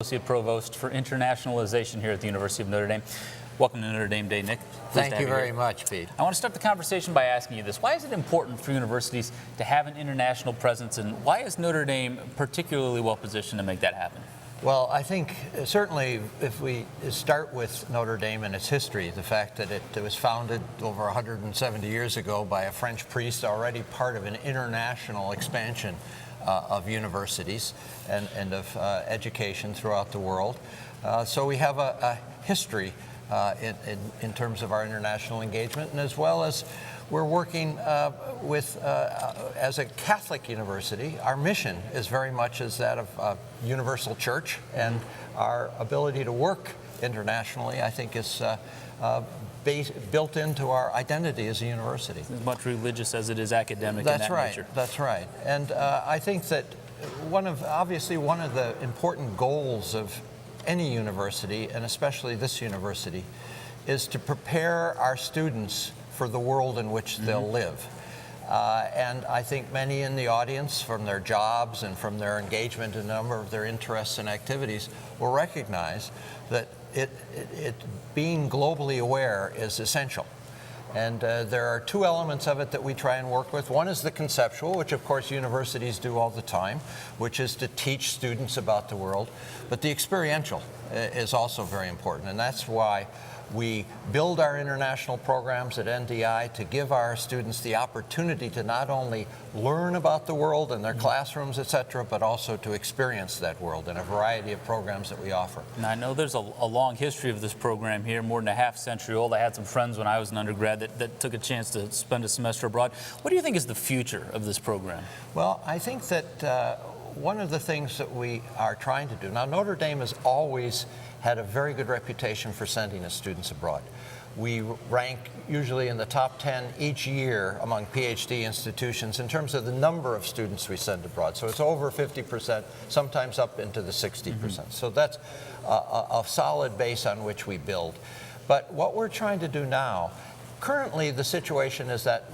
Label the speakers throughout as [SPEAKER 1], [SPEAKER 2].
[SPEAKER 1] Associate Provost for Internationalization here at the University of Notre Dame. Welcome to Notre Dame Day, Nick.
[SPEAKER 2] Thank you very much, Pete.
[SPEAKER 1] I want to start the conversation by asking you this. Why is it important for universities to have an international presence, and why is Notre Dame particularly well positioned to make that happen?
[SPEAKER 2] Well, I think certainly if we start with Notre Dame and its history, the fact that it was founded over 170 years ago by a French priest, already part of an international expansion of universities and of education throughout the world. So we have a history in terms of our international engagement, and as well as we're working as a Catholic university, our mission is very much as that of universal church, and our ability to work internationally, I think, is built into our identity as a university.
[SPEAKER 1] As much religious as it is academic.
[SPEAKER 2] That's
[SPEAKER 1] in that
[SPEAKER 2] right.
[SPEAKER 1] nature.
[SPEAKER 2] That's right. And I think that obviously one of the important goals of any university, and especially this university, is to prepare our students for the world in which they'll live. And I think many in the audience, from their jobs and from their engagement in a number of their interests and activities, will recognize that being globally aware is essential. And there are two elements of it that we try and work with. One is the conceptual, which of course universities do all the time, which is to teach students about the world. But the experiential is also very important, and that's why we build our international programs at NDI to give our students the opportunity to not only learn about the world in their classrooms, etc., but also to experience that world in a variety of programs that we offer.
[SPEAKER 1] Now, I know there's a long history of this program here, more than a half-century old. I had some friends when I was an undergrad that took a chance to spend a semester abroad. What do you think is the future of this program?
[SPEAKER 2] Well, I think that one of the things that we are trying to do, now Notre Dame has always had a very good reputation for sending its students abroad. We rank usually in the top 10 each year among PhD institutions in terms of the number of students we send abroad. So it's over 50%, sometimes up into the 60%. So that's a solid base on which we build. But what we're trying to do now, currently the situation is that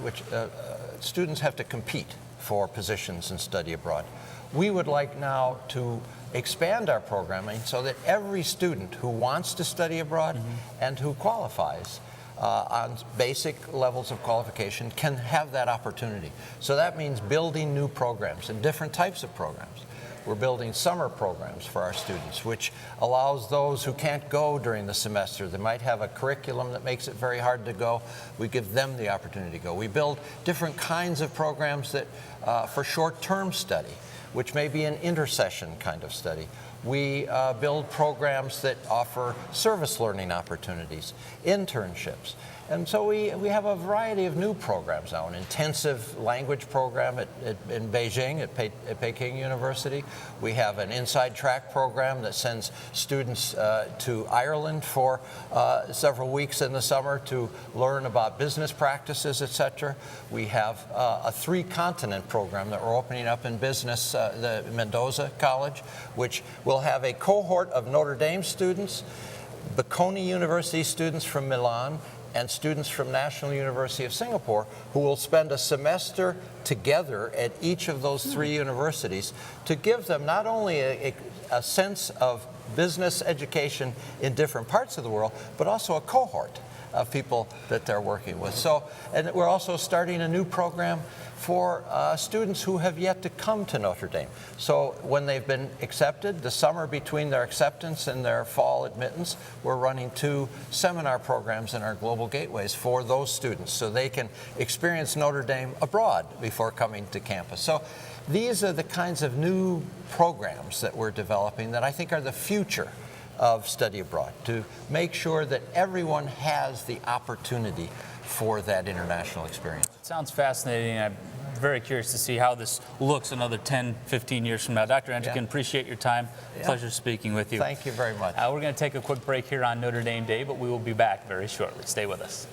[SPEAKER 2] students have to compete for positions in study abroad. We would like now to expand our programming so that every student who wants to study abroad and who qualifies on basic levels of qualification can have that opportunity. So that means building new programs and different types of programs. We're building summer programs for our students, which allows those who can't go during the semester. They might have a curriculum that makes it very hard to go. We give them the opportunity to go. We build different kinds of programs that for short-term study, which may be an intercession kind of study. We build programs that offer service learning opportunities, internships. And so we have a variety of new programs now, an intensive language program in Beijing at Peking University. We have an inside track program that sends students to Ireland for several weeks in the summer to learn about business practices, etc. We have a three-continent program that we're opening up in business, the Mendoza College, which will have a cohort of Notre Dame students, Bocconi University students from Milan, and students from National University of Singapore who will spend a semester together at each of those three universities to give them not only a sense of business education in different parts of the world, but also a cohort of people that they're working with. So, and we're also starting a new program for students who have yet to come to Notre Dame. So when they've been accepted, the summer between their acceptance and their fall admittance, we're running 2 seminar programs in our Global Gateways for those students so they can experience Notre Dame abroad before coming to campus. So these are the kinds of new programs that we're developing that I think are the future of study abroad, to make sure that everyone has the opportunity for that international experience.
[SPEAKER 1] It sounds fascinating. I'm very curious to see how this looks another 10, 15 years from now. Dr. Entrikin, appreciate your time. Pleasure speaking with you.
[SPEAKER 2] Thank you very much.
[SPEAKER 1] We're going to take a quick break here on Notre Dame Day, but we will be back very shortly. Stay with us.